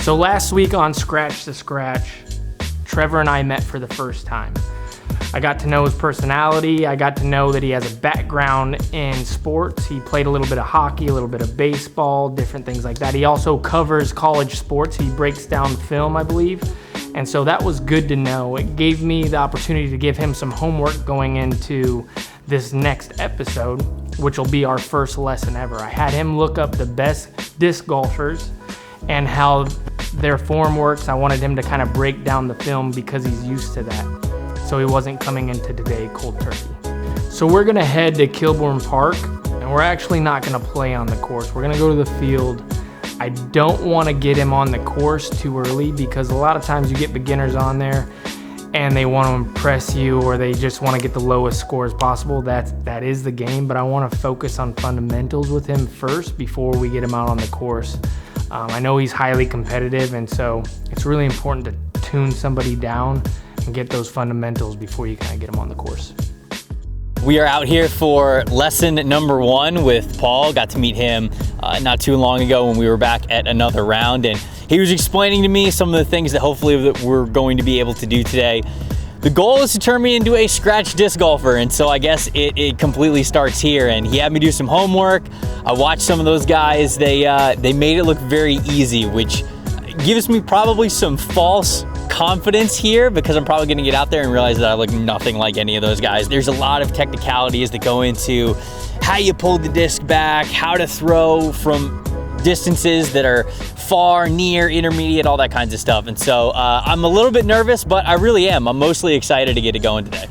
So last week on Scratch to Scratch, Trevor and I met for the first time. I got to know his personality. I got to know that he has a background in sports. He played a little bit of hockey, a little bit of baseball, different things like that. He also covers college sports. He breaks down film, I believe. And so that was good to know. It gave me the opportunity to give him some homework going into this next episode, which will be our first lesson ever. I had him look up the best disc golfers and how their form works. I wanted him to kind of break down the film because he's used to that. So he wasn't coming into today cold turkey. So we're gonna head to Kilborne Park, and we're actually not gonna play on the course. We're gonna go to the field. I don't wanna get him on the course too early because a lot of times you get beginners on there and they wanna impress you or they just wanna get the lowest scores possible. That is the game, but I wanna focus on fundamentals with him first before we get him out on the course. I know he's highly competitive, and so it's really important to tune somebody down and get those fundamentals before you kind of get them on the course. We are out here for lesson number 1 with Paul. Got to meet him not too long ago when we were back at another round, and he was explaining to me some of the things that hopefully that we're going to be able to do today. The goal is to turn me into a scratch disc golfer, and so I guess it completely starts here. And he had me do some homework. I watched some of those guys. They made it look very easy, which gives me probably some false confidence here because I'm probably gonna get out there and realize that I look nothing like any of those guys. There's a lot of technicalities that go into how you pull the disc back, how to throw from distances that are far, near, intermediate, all that kinds of stuff. And so I'm a little bit nervous, but I really am. I'm mostly excited to get it going today.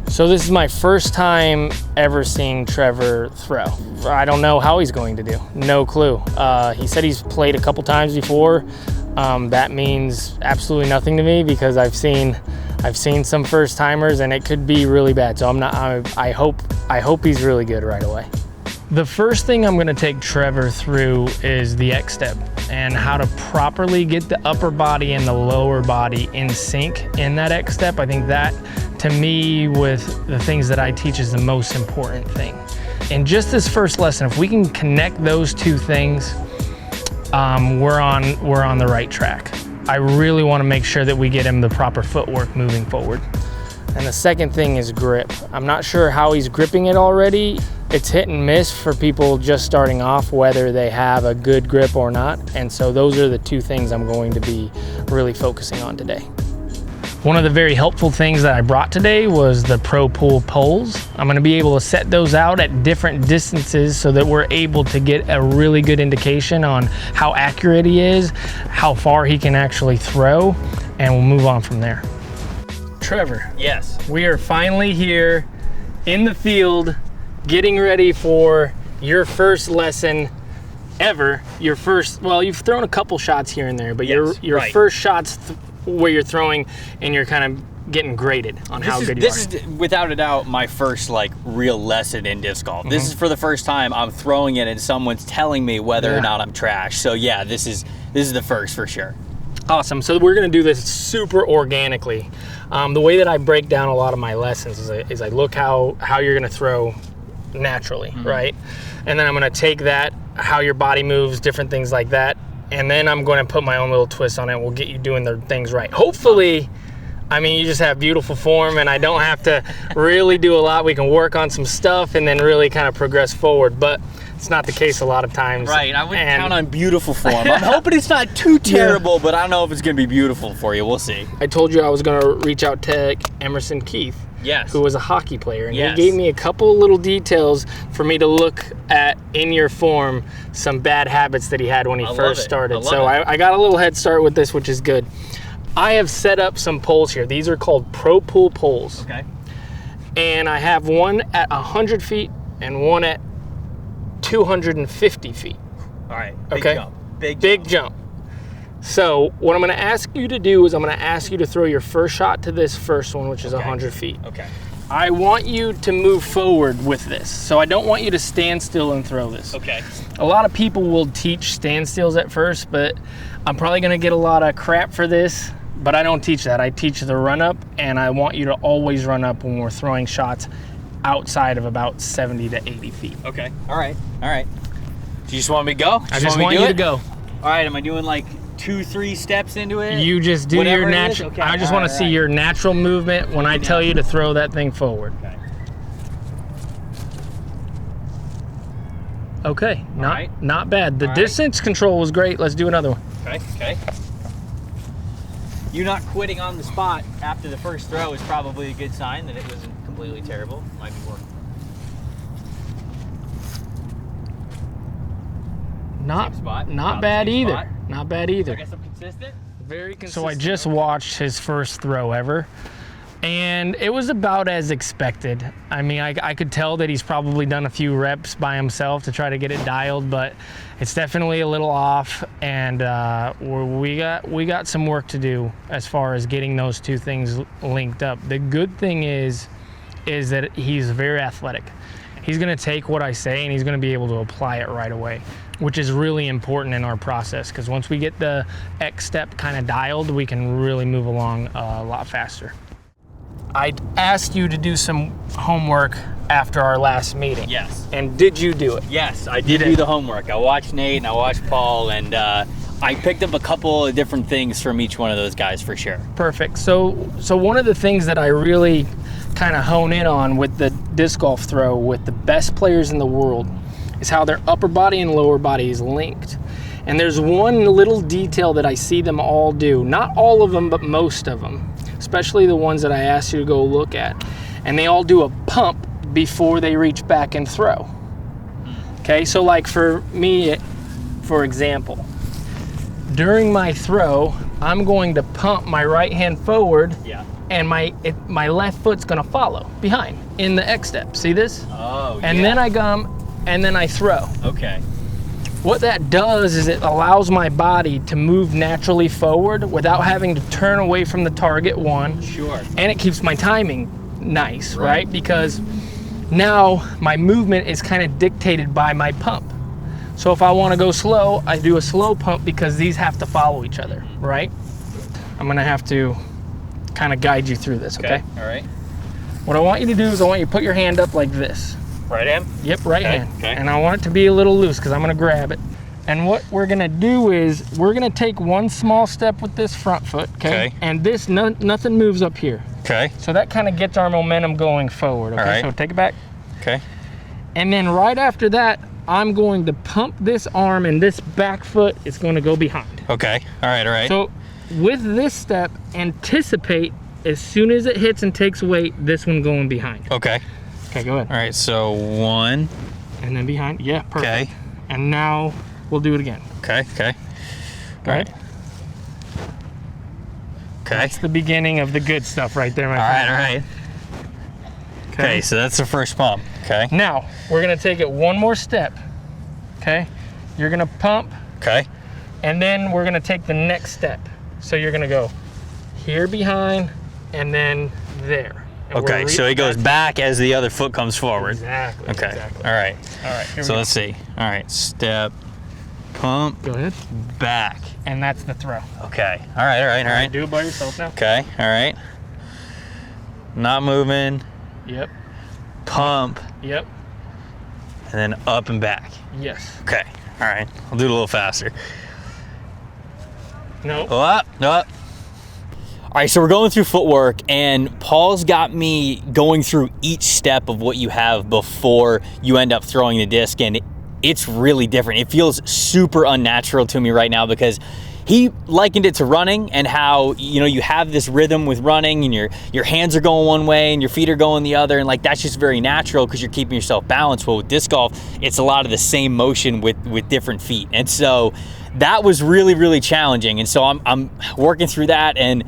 So this is my first time ever seeing Trevor throw. I don't know how he's going to do. No clue. He said he's played a couple times before. That means absolutely nothing to me because I've seen some first timers and it could be really bad. So I hope he's really good right away. The first thing I'm gonna take Trevor through is the X step and how to properly get the upper body and the lower body in sync in that X step. I think that, to me, with the things that I teach, is the most important thing. And just this first lesson, if we can connect those two things, we're on the right track. I really wanna make sure that we get him the proper footwork moving forward. And the second thing is grip. I'm not sure how he's gripping it already. It's hit and miss for people just starting off, whether they have a good grip or not. And so those are the two things I'm going to be really focusing on today. One of the very helpful things that I brought today was the Pro Pool poles. I'm gonna be able to set those out at different distances so that we're able to get a really good indication on how accurate he is, how far he can actually throw, and we'll move on from there. Trevor. Yes. We are finally here in the field, getting ready for your first lesson ever. Your first, well, you've thrown a couple shots here and there, but yes, your right. first shots where you're throwing and you're kind of getting graded on how good you are. This is without a doubt my first real lesson in disc golf. This is for the first time I'm throwing it and someone's telling me whether or not I'm trash. So yeah, this is the first for sure. Awesome. So we're going to do this super organically. The way that I break down a lot of my lessons is I look how you're going to throw naturally, right? And then I'm going to take that, how your body moves, different things like that, and then I'm going to put my own little twist on it. We'll get you doing the things right. Hopefully, I mean, you just have beautiful form and I don't have to really do a lot. We can work on some stuff and then really kind of progress forward, but it's not the case a lot of times. Right, I wouldn't count on beautiful form. I'm hoping it's not too terrible, but I don't know if it's going to be beautiful for you. We'll see. I told you I was going to reach out to Emerson Keith. Yes. Who was a hockey player, and yes. He gave me a couple little details for me to look at in your form, some bad habits that he had when he first started. So I got a little head start with this, which is good. I have set up some poles here. These are called Pro Pool poles. Okay. And I have one at 100 feet and one at 250 feet. All right. Big okay. Jump. Big jump. So what I'm going to ask you to do is I'm going to ask you to throw your first shot to this first one, which is 100 feet. Okay. I want you to move forward with this. So I don't want you to stand still and throw this. Okay. A lot of people will teach standstills at first, but I'm probably going to get a lot of crap for this, but I don't teach that. I teach the run up, and I want you to always run up when we're throwing shots outside of about 70 to 80 feet. Okay. All right. Do you just want me to go? I just want you to go. All right. Am I doing 2-3 steps into it? You just do Whatever your it is? natural. Okay. I just want to see your natural movement when I tell you to throw that thing forward. Okay, not bad. The distance control was great. Let's do another one. Okay. You not quitting on the spot after the first throw is probably a good sign that it wasn't completely terrible. Might be working. Not bad either. Not bad either. I guess I'm consistent. Very consistent. So I just watched his first throw ever, and it was about as expected. I mean, I could tell that he's probably done a few reps by himself to try to get it dialed, but it's definitely a little off, and we got some work to do as far as getting those two things linked up. The good thing is that he's very athletic. He's going to take what I say and he's going to be able to apply it right away, which is really important in our process, because once we get the X step kind of dialed, we can really move along a lot faster. I asked you to do some homework after our last meeting. Yes. And did you do it? Yes, I did do the homework. I watched Nate and I watched Paul, and I picked up a couple of different things from each one of those guys for sure. Perfect. So one of the things that I really kind of hone in on with the disc golf throw with the best players in the world is how their upper body and lower body is linked. And there's one little detail that I see them all do. Not all of them, but most of them, especially the ones that I asked you to go look at. And they all do a pump before they reach back and throw. Okay, so like for me, for example, during my throw, I'm going to pump my right hand forward. Yeah. And my left foot's gonna follow behind in the X step. See this? Oh, yeah. And then I come, and then I throw. Okay. What that does is it allows my body to move naturally forward without having to turn away from the target one. Sure. And it keeps my timing nice, right? Because now my movement is kind of dictated by my pump. So if I wanna go slow, I do a slow pump because these have to follow each other, right? I'm gonna have to kind of guide you through this, okay? All right. What I want you to do is I want you to put your hand up like this. Right hand? Yep, right hand. Okay. And I want it to be a little loose because I'm gonna grab it. And what we're gonna do is we're gonna take one small step with this front foot, okay? And this, nothing moves up here. Okay. So that kind of gets our momentum going forward, okay? All right. So take it back. Okay. And then right after that, I'm going to pump this arm and this back foot is gonna go behind. Okay, all right. So with this step, anticipate as soon as it hits and takes weight, this one going behind. Okay. Okay, go ahead. All right, so 1. And then behind, yeah, perfect. Okay. And now we'll do it again. Okay. All right. Okay. That's the beginning of the good stuff right there, my friend. All right. Okay, so that's the first pump. Okay. Now, we're gonna take it one more step, okay? You're gonna pump. Okay. And then we're gonna take the next step. So you're gonna go here behind and then there. And okay, so he goes back as the other foot comes forward. Exactly. Okay, exactly. all right. So let's see. All right, step, pump, go ahead. Back. And that's the throw. Okay, all right. Do it by yourself now. Okay, all right. Not moving. Yep. Pump. Yep. And then up and back. Yes. Okay, all right. I'll do it a little faster. No. Up. All right, so we're going through footwork, and Paul's got me going through each step of what you have before you end up throwing the disc, and it's really different. It feels super unnatural to me right now because he likened it to running and how, you know, you have this rhythm with running and your hands are going one way and your feet are going the other, and like that's just very natural because you're keeping yourself balanced. Well, with disc golf, it's a lot of the same motion with different feet, and so that was really, really challenging. And so I'm working through that, and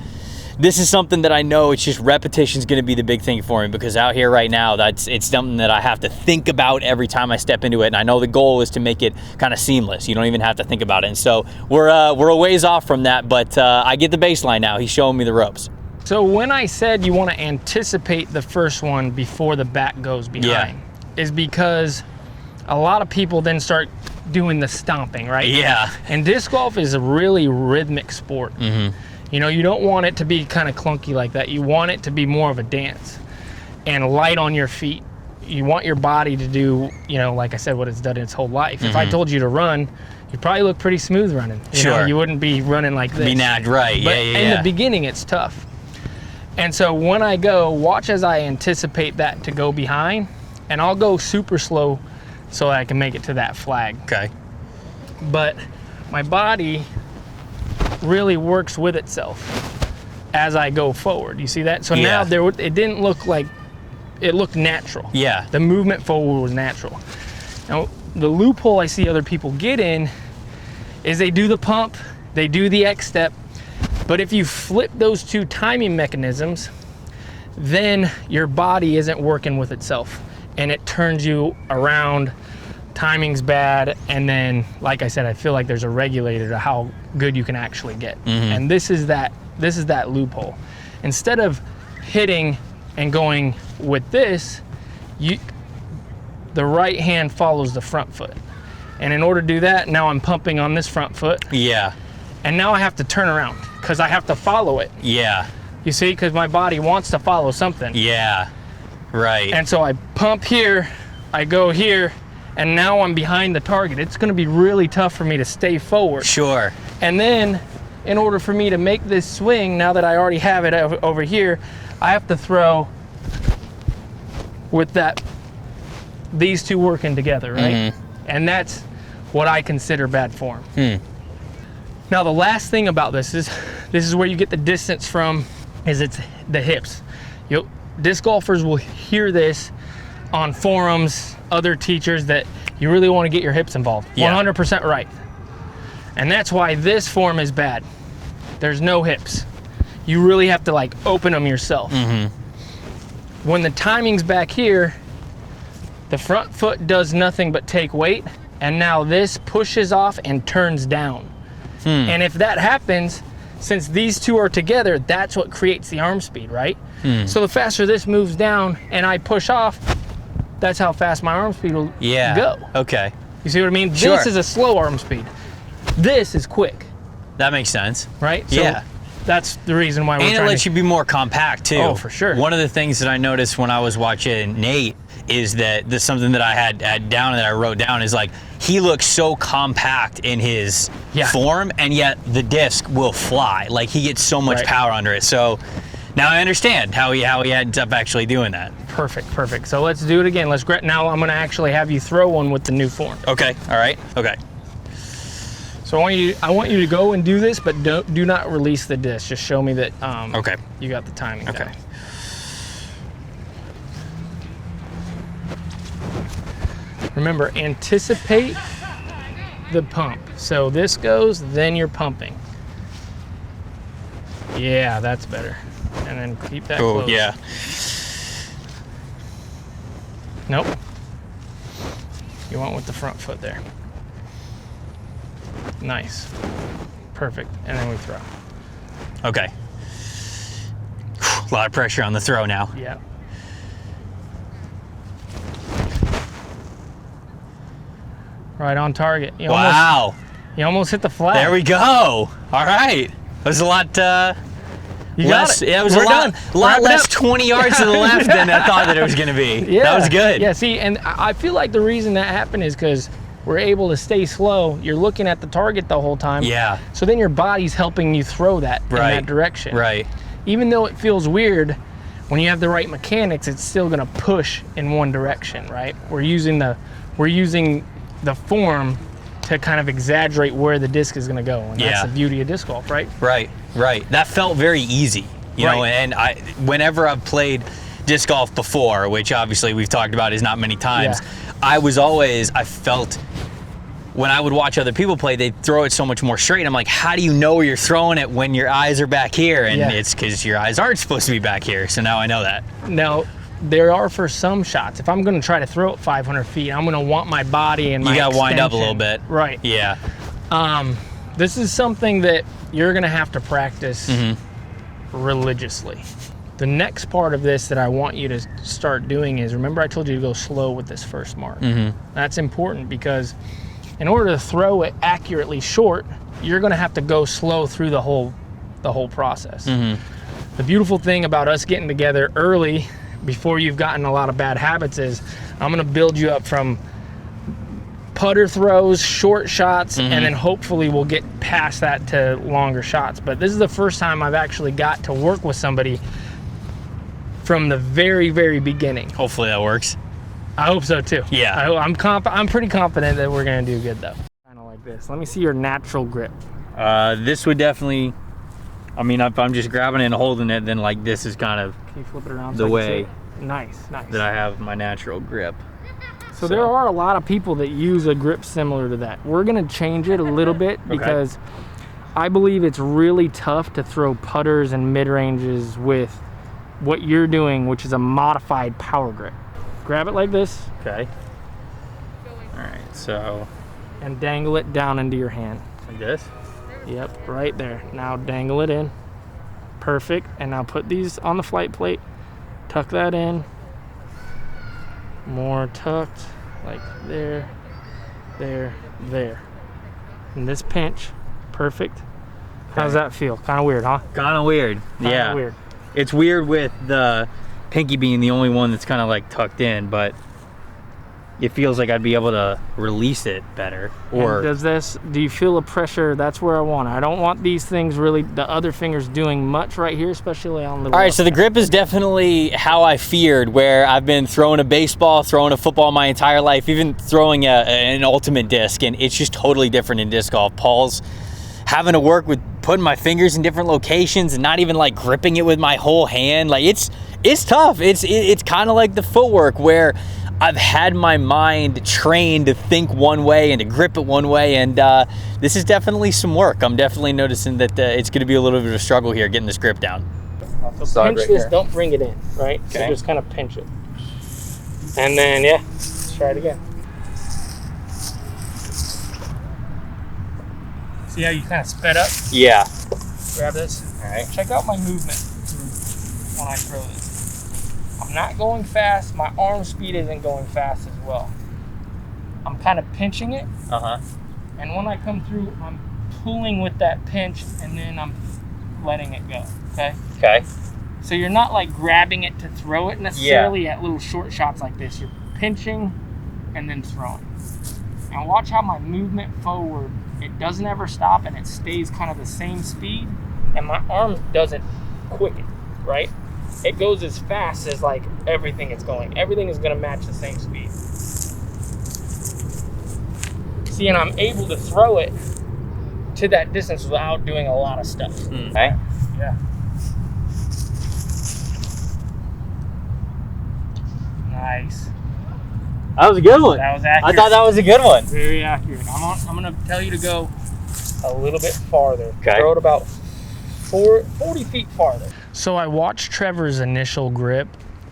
this is something that I know it's just repetition is going to be the big thing for me, because out here right now, it's something that I have to think about every time I step into it. And I know the goal is to make it kind of seamless. You don't even have to think about it. And so we're a ways off from that, but I get the baseline now. He's showing me the ropes. So when I said you want to anticipate the first one before the back goes behind, is because a lot of people then start doing the stomping, right? Yeah. And disc golf is a really rhythmic sport. Mm-hmm. You know, you don't want it to be kind of clunky like that. You want it to be more of a dance and light on your feet. You want your body to do, you know, like I said, what it's done its whole life. Mm-hmm. If I told you to run, you probably look pretty smooth running. You know, you wouldn't be running like this. Right, but yeah. in the beginning, it's tough. And so when I go, watch as I anticipate that to go behind, and I'll go super slow so I can make it to that flag. Okay. But my body really works with itself as I go forward. You see that? So now it didn't look like, it looked natural. Yeah. The movement forward was natural. Now, the loophole I see other people get in is they do the pump, they do the X step, but if you flip those two timing mechanisms, then your body isn't working with itself and it turns you around, timing's bad, and then, like I said, I feel like there's a regulator to how good you can actually get. And this is that loophole. Instead of hitting and going with this, the right hand follows the front foot. And in order to do that, now I'm pumping on this front foot. Yeah. And now I have to turn around because I have to follow it. Yeah. You see, because my body wants to follow something. Yeah. Right. And so I pump here, I go here, and now I'm behind the target. It's going to be really tough for me to stay forward. Sure. And then, in order for me to make this swing, now that I already have it over here, I have to throw with these two working together, right? And that's what I consider bad form. Now, the last thing about this is where you get the distance from, is it's the hips. Disc golfers will hear this on forums, other teachers, that you really want to get your hips involved. 100% right. And that's why this form is bad. There's no hips. You really have to like open them yourself. When the timing's back here, the front foot does nothing but take weight, and now this pushes off and turns down. And if that happens, since these two are together, that's what creates the arm speed, right? So the faster this moves down and I push off, that's how fast my arm speed will go. Okay. You see what I mean? Sure. This is a slow arm speed. This is quick. That makes sense. Right? So that's the reason why we're trying to... And it lets you be more compact, too. Oh, for sure. One of the things that I noticed when I was watching Nate is that something that I had down and that I wrote down is like, he looks so compact in his form, and yet the disc will fly. Like, he gets so much power under it. So now I understand how he ends up actually doing that. Perfect. So let's do it again. Now I'm going to actually have you throw one with the new form. Okay. All right. Okay. So I want you to go and do this, but do not release the disc. Just show me that you got the timing down. Remember, anticipate the pump. So this goes, then you're pumping. Yeah, that's better. And then keep that close. Yeah. Nope. You want with the front foot there. Nice. Perfect. And then we throw. Okay. A lot of pressure on the throw now. Yeah. Right on target. You almost hit the flag. There we go. All right. It was a lot you got it. Yeah, it was a lot less 20 yards to the left than I thought that it was going to be. Yeah. That was good. Yeah, see, and I feel like the reason that happened is because we're able to stay slow. You're looking at the target the whole time. Yeah. So then your body's helping you throw that in that direction. Right. Even though it feels weird, when you have the right mechanics, it's still going to push in one direction, right? We're using the form to kind of exaggerate where the disc is going to go, and that's the beauty of disc golf, right? Right. That felt very easy, you know. And whenever I've played disc golf before, which obviously we've talked about is not many times, I felt when I would watch other people play, they'd throw it so much more straight. I'm like, how do you know where you're throwing it when your eyes are back here? And it's because your eyes aren't supposed to be back here. So now I know that. Now, there are for some shots. If I'm going to try to throw it 500 feet, I'm going to want my body and my You got to wind up a extension. little bit. Right. Yeah. This is something that you're going to have to practice religiously. The next part of this that I want you to start doing is, remember I told you to go slow with this first mark. That's important because in order to throw it accurately short, you're going to have to go slow through the whole process. The beautiful thing about us getting together early, before you've gotten a lot of bad habits, is I'm going to build you up from putter throws, short shots, and then hopefully we'll get past that to longer shots. But this is the first time I've actually got to work with somebody from the very, very beginning. Hopefully that works. I hope so too. Yeah. I'm pretty confident that we're gonna do good though. Kind of like this. Let me see your natural grip. This would definitely, I mean, if I'm just grabbing it and holding it, then like this is kind of Can you flip it around? the way Nice. that I have my natural grip. So there are a lot of people that use a grip similar to that. We're gonna change it a little bit because I believe it's really tough to throw putters and mid-ranges with what you're doing, which is a modified power grip. Grab it like this. Okay. All right, so. And dangle it down into your hand. Like this? Yep, right there. Now dangle it in. Perfect. And now put these on the flight plate. Tuck that in. More tucked, like there, there, there. And this pinch, perfect. How's that feel? Kind of weird, huh? Kind of weird. Yeah. Weird. It's weird with the pinky being the only one that's kind of like tucked in, but it feels like I'd be able to release it better. Or do you feel a pressure? That's where I want it. I don't want these things really, the other fingers doing much right here, especially on the All right, so the grip is definitely how I feared, where I've been throwing a baseball, throwing a football my entire life, even throwing an ultimate disc, and it's just totally different in disc golf. Paul's having to work with putting my fingers in different locations and not even like gripping it with my whole hand. Like it's tough. It's kind of like the footwork where I've had my mind trained to think one way and to grip it one way, and this is definitely some work. I'm definitely noticing that it's going to be a little bit of a struggle here getting this grip down. So pinch right this, here. Don't bring it in, right? Okay. So just kind of pinch it. And then, yeah, let's try it again. See how you kind of sped up? Yeah. Grab this. All right. Check out my movement when I throw this. I'm not going fast. My arm speed isn't going fast as well. I'm kind of pinching it. And when I come through, I'm pulling with that pinch, and then I'm letting it go. Okay. So you're not like grabbing it to throw it necessarily at little short shots like this. You're pinching and then throwing. And watch how my movement forward, it doesn't ever stop, and it stays kind of the same speed, and my arm doesn't quicken, right? It goes as fast as like everything is going. Everything is gonna match the same speed. See, and I'm able to throw it to that distance without doing a lot of stuff. Okay. Yeah. Nice. That was a good one. That was accurate. I thought that was a good one. Very accurate. I'm gonna tell you to go a little bit farther. Okay. Throw it about 40 feet farther. So I watched Trevor's initial grip,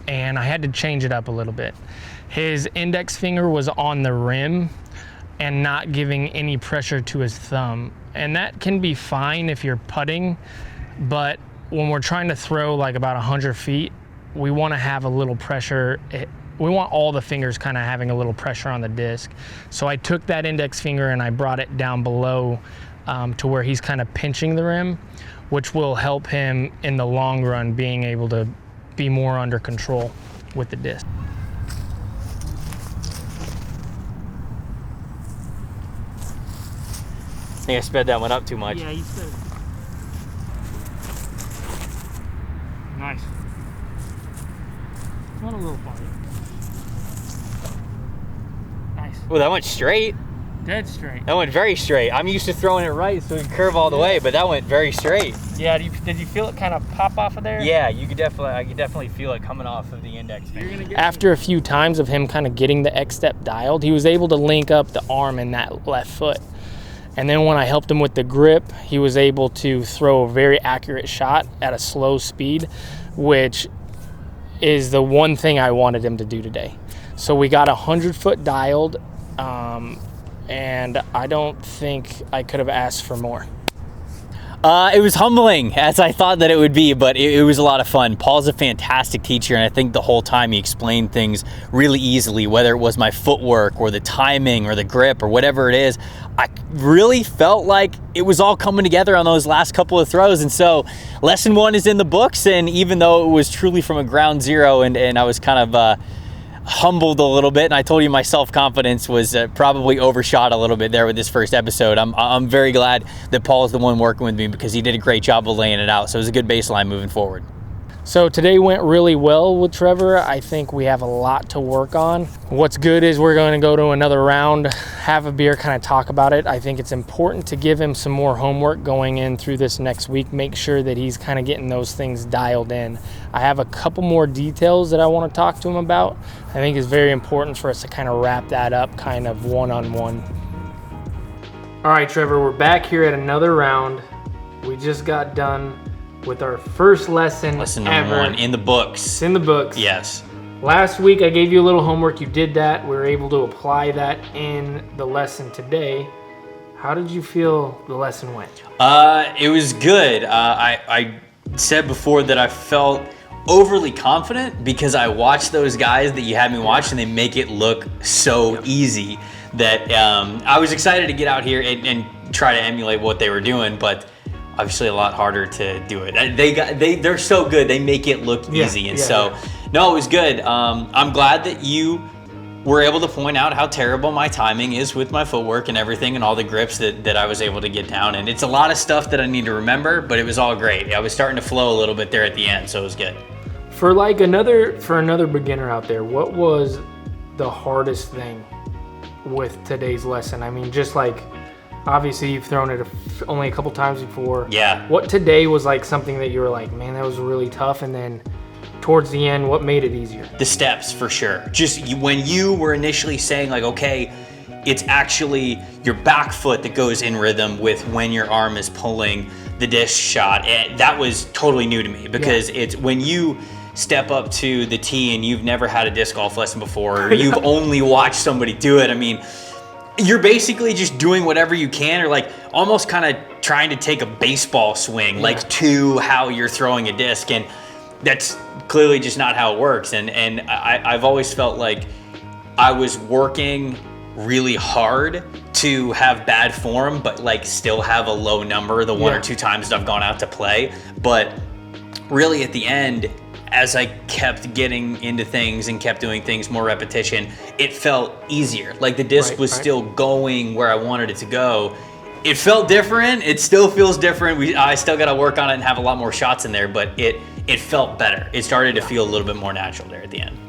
and I had to change it up a little bit. His index finger was on the rim and not giving any pressure to his thumb. And that can be fine if you're putting, but when we're trying to throw like about 100 feet, we want to have a little pressure. We want all the fingers kind of having a little pressure on the disc. So I took that index finger and I brought it down below to where he's kind of pinching the rim, which will help him in the long run being able to be more under control with the disc. I think I sped that one up too much. Yeah, you sped it. Nice. Went a little farther. Nice. Well, that went straight. Dead straight. That went very straight. I'm used to throwing it right so it curve all the way, but that went very straight. Yeah, did you feel it kind of pop off of there? Yeah, I could definitely feel it coming off of the index finger. After a few times of him kind of getting the X step dialed, he was able to link up the arm and that left foot. And then when I helped him with the grip, he was able to throw a very accurate shot at a slow speed, which is the one thing I wanted him to do today. So we got 100-foot dialed, and I don't think I could have asked for more. It was humbling, as I thought that it would be, but it was a lot of fun. Paul's a fantastic teacher, and I think the whole time he explained things really easily, whether it was my footwork or the timing or the grip or whatever it is. I really felt like it was all coming together on those last couple of throws, and so lesson one is in the books, and even though it was truly from a ground zero, and I was kind of humbled a little bit, and I told you my self-confidence was probably overshot a little bit there with this first episode. I'm very glad that Paul is the one working with me because he did a great job of laying it out. So it was a good baseline moving forward. So today went really well with Trevor. I think we have a lot to work on. What's good is we're going to go to another round, have a beer, kind of talk about it. I think it's important to give him some more homework going in through this next week. Make sure that he's kind of getting those things dialed in. I have a couple more details that I want to talk to him about. I think it's very important for us to kind of wrap that up kind of one-on-one. All right, Trevor, we're back here at another round. We just got done with our first lesson number 1 in the books. It's in the books. Yes. Last week I gave you a little homework. You did that. We were able to apply that in the lesson today. How did you feel the lesson went? It was good. I said before that I felt overly confident because I watched those guys that you had me watch, and they make it look so easy that I was excited to get out here and try to emulate what they were doing, but obviously a lot harder to do it. They're so good. They make it look easy. No, it was good. I'm glad that you were able to point out how terrible my timing is with my footwork and everything and all the grips that I was able to get down. And it's a lot of stuff that I need to remember, but it was all great. I was starting to flow a little bit there at the end, so it was good. For another beginner out there, what was the hardest thing with today's lesson? I mean, just like, obviously you've thrown it only a couple times before. Yeah. What today was like something that you were like, man, that was really tough, and then towards the end, what made it easier? The steps, for sure. Just when you were initially saying like, okay, it's actually your back foot that goes in rhythm with when your arm is pulling the disc shot. That was totally new to me because it's when you step up to the tee and you've never had a disc golf lesson before, or you've only watched somebody do it. I mean, you're basically just doing whatever you can, or like almost kind of trying to take a baseball swing, like to how you're throwing a disc, and that's clearly just not how it works. And I've always felt like I was working really hard to have bad form, but like still have a low number the one or two times that I've gone out to play. But really at the end, as I kept getting into things and kept doing things more repetition, it felt easier. Like the disc was still going where I wanted it to go. It felt different. It still feels different. I still got to work on it and have a lot more shots in there, but it felt better. It started to feel a little bit more natural there at the end.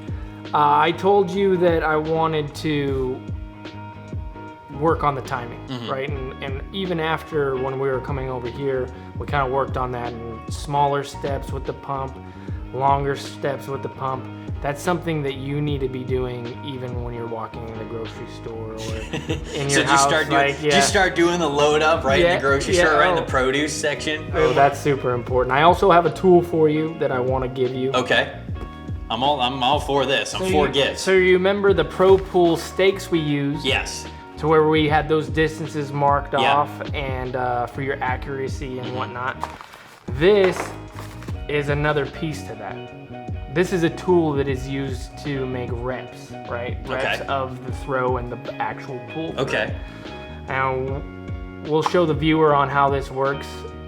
I told you that I wanted to work on the timing, right? And even after when we were coming over here, we kind of worked on that, and smaller steps with the pump, longer steps with the pump. That's something that you need to be doing even when you're walking in the grocery store or in your house. Just start doing the load up in the grocery store, right in the produce section. Oh, that's super important. I also have a tool for you that I want to give you. Okay. I'm all for this. I'm for gifts. So you remember the Pro Pool stakes we used? Yes. To where we had those distances marked off and for your accuracy and whatnot. This is another piece to that. This is a tool that is used to make reps, right? Reps of the throw and the actual pool. Okay. And we'll show the viewer on how this works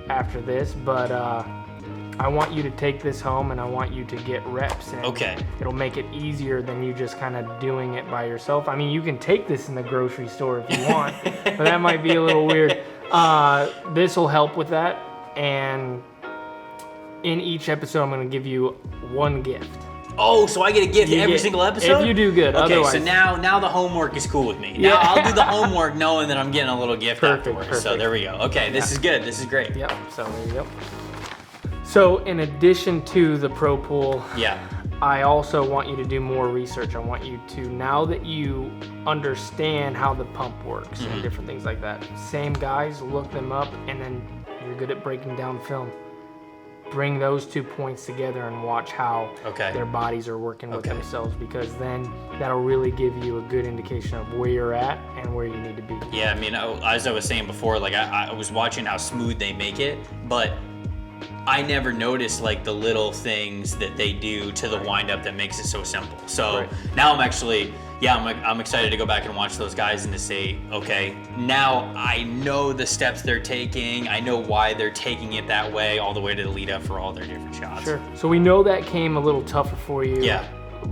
after this, but I want you to take this home and I want you to get reps in. Okay. It'll make it easier than you just kind of doing it by yourself. I mean, you can take this in the grocery store if you want, but that might be a little weird. This will help with that, and in each episode, I'm going to give you one gift. Oh, so I get a gift every single episode? If you do good. Okay, otherwise, so now the homework is cool with me. Now I'll do the homework knowing that I'm getting a little gift afterwards. Perfect. So there we go. Okay, this is good. This is great. Yep, so there you go. So in addition to the Pro Pool, I also want you to do more research. I want you to, now that you understand how the pump works and different things like that, same guys, look them up, and then you're good at breaking down film. Bring those 2 points together and watch how their bodies are working with themselves, because then that'll really give you a good indication of where you're at and where you need to be. Yeah, I mean, as I was saying before, like I was watching how smooth they make it, but I never noticed like the little things that they do to the wind up that makes it so simple. So now I'm actually, I'm excited to go back and watch those guys and to say, okay, now I know the steps they're taking. I know why they're taking it that way, all the way to the lead up for all their different shots. Sure. So we know that came a little tougher for you. Yeah.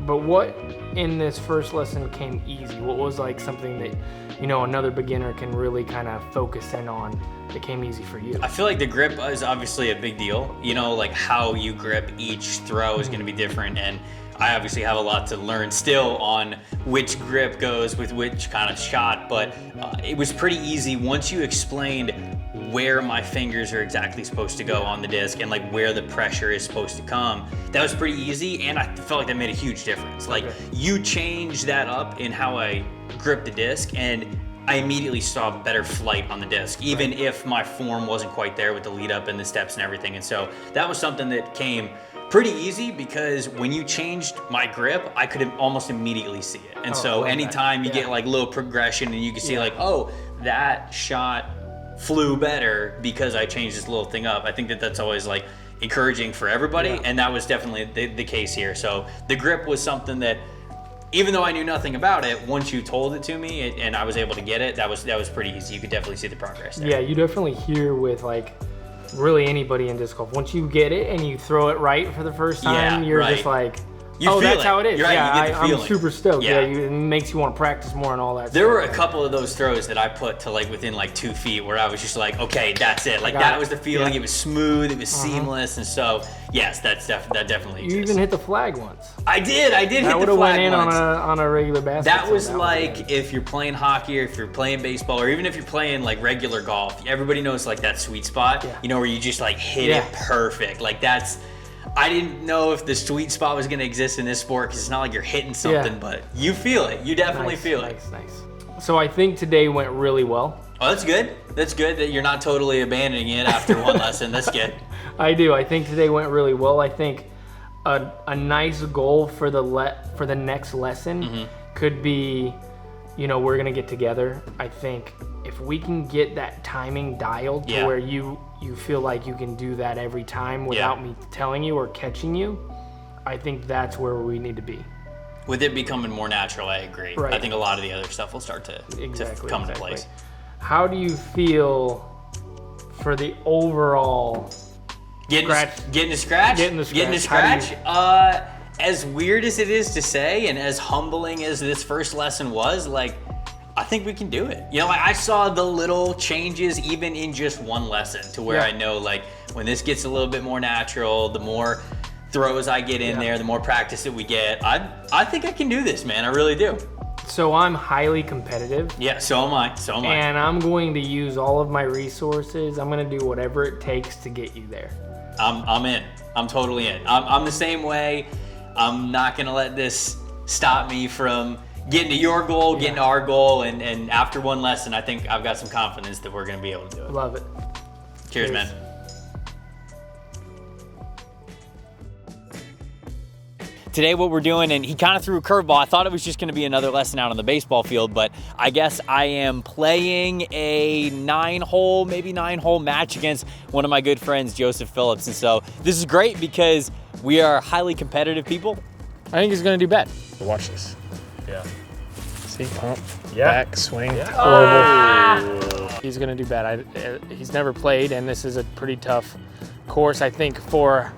But what in this first lesson came easy? What was like something that, you know, another beginner can really kind of focus in on that came easy for you? I feel like the grip is obviously a big deal. You know, like how you grip each throw is going to be different, and I obviously have a lot to learn still on which grip goes with which kind of shot, but it was pretty easy once you explained where my fingers are exactly supposed to go on the disc and like where the pressure is supposed to come. That was pretty easy, and I felt like that made a huge difference. Like you changed that up in how I grip the disc, and I immediately saw better flight on the disc, even if my form wasn't quite there with the lead up and the steps and everything. And so that was something that came pretty easy, because when you changed my grip, I could almost immediately see it. And so anytime you get like little progression and you can see like, oh, that shot flew better because I changed this little thing up. I think that that's always like encouraging for everybody, and that was definitely the case here. So the grip was something that, even though I knew nothing about it, once you told it to me and I was able to get it, that was pretty easy. You could definitely see the progress there. Yeah, you definitely hear with like really anybody in disc golf. Once you get it and you throw it right for the first time, you're just like, oh, that's how it is. You're right, yeah, you get the feeling. I'm super stoked. Yeah, it makes you want to practice more and all that. There were a couple of those throws that I put to like within like 2 feet where I was just like, okay, that's it. Like that was the feeling. Yeah. It was smooth. It was seamless. And so, yes, that definitely exists. You even hit the flag once. I did hit the flag once. That would have went in on a regular basket. That was like if you're playing hockey or if you're playing baseball or even if you're playing like regular golf, everybody knows like that sweet spot, you know, where you just like hit it perfect. Like that's, I didn't know if the sweet spot was going to exist in this sport because it's not like you're hitting something, but you feel it. You definitely feel it. Nice. So I think today went really well. Oh, that's good. That's good that you're not totally abandoning it after one lesson. That's good. I do. I think today went really well. I think a nice goal for the next lesson could be, you know, we're going to get together. I think if we can get that timing dialed to where you feel like you can do that every time without me telling you or catching you, I think that's where we need to be. With it becoming more natural, I agree. Right. I think a lot of the other stuff will start to come into place. How do you feel for the overall getting to scratch? As weird as it is to say and as humbling as this first lesson was, like, I think we can do it. You know, like I saw the little changes even in just one lesson to where I know like when this gets a little bit more natural, the more throws I get in there, the more practice that we get. I think I can do this, man. I really do. So I'm highly competitive. Yeah, so am I. And I'm going to use all of my resources. I'm going to do whatever it takes to get you there. I'm in. I'm totally in. I'm the same way. I'm not going to let this stop me from getting to your goal, getting to our goal, and after one lesson, I think I've got some confidence that we're going to be able to do it. Love it. Cheers, man. Today what we're doing, and he kind of threw a curveball. I thought it was just going to be another lesson out on the baseball field, but I guess I am playing a 9-hole match against one of my good friends, Joseph Phillips. And so this is great because we are highly competitive people. I think he's going to do bad. Watch this. Yeah. See, pump, back, swing, horrible. He's going to do bad. He's never played, and this is a pretty tough course, I think, for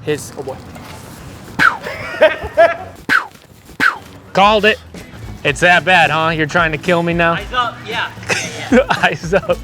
his... Oh, boy. Called it. It's that bad, huh? You're trying to kill me now? Eyes up, yeah. Eyes up.